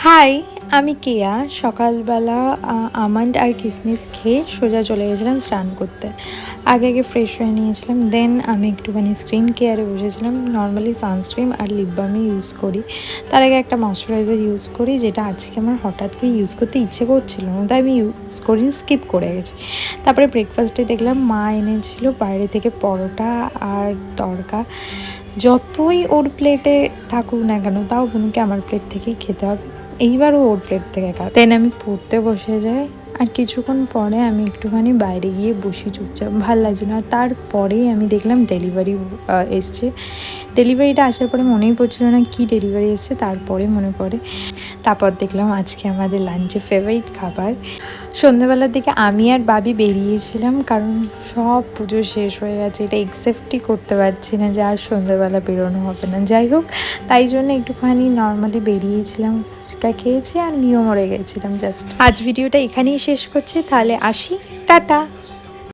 High, আমি কেয়া। সকালবেলা almond আর কিশমিশ খেয়ে সোজা চলে গেছিলাম স্নান করতে। আগে ফ্রেশ হয়ে নিয়েছিলাম, দেন আমি একটুখানি স্কিন কেয়ারে বসেছিলাম। নর্মালি সানস্ক্রিন আর লিপ বামই ইউজ করি, তার আগে একটা ময়শ্চারাইজার ইউজ করি, যেটা আজকে আমার হঠাৎ করে ইউজ করতে ইচ্ছে করছিল না, তাই আমি ইউজ করি, স্কিপ করে গেছি। তারপরে ব্রেকফাস্টে দেখলাম মা এনেছিল বাইরে থেকে পরোটা আর তড়কা। যতই ওর প্লেটে থাকুক না কেন, তাও বোনকে আমার প্লেট থেকেই খেতে হবে। এইবারও ওর প্লেট থেকে খাওয়া, দেন আমি পড়তে বসে যাই। আর কিছুক্ষণ পরে আমি একটুখানি বাইরে গিয়ে বসি চুপচাপ, ভাল লাগছে না। তারপরেই আমি দেখলাম ডেলিভারি এসছে। ডেলিভারিটা আসার পরে মনেই পড়ছিল না কি ডেলিভারি এসছে, তারপরে মনে পড়ে। তারপর দেখলাম আজকে আমাদের লাঞ্চে ফেভারিট খাবার। সন্ধ্যেবেলার দিকে আমি আর বাবি বেরিয়েছিলাম, কারণ সব পুজো শেষ হয়ে গেছে, এটা একসেপ্টই করতে পারছি না যে আর সন্ধ্যেবেলা বেরোনো হবে না। যাই হোক, তাই জন্য একটুখানি নর্মালি বেরিয়েছিলাম, ফুচকা খেয়েছি আর নিয়ম মরে গেছিলাম জাস্ট। আজ ভিডিওটা এখানেই শেষ করছি, তাহলে আসি, টাটা।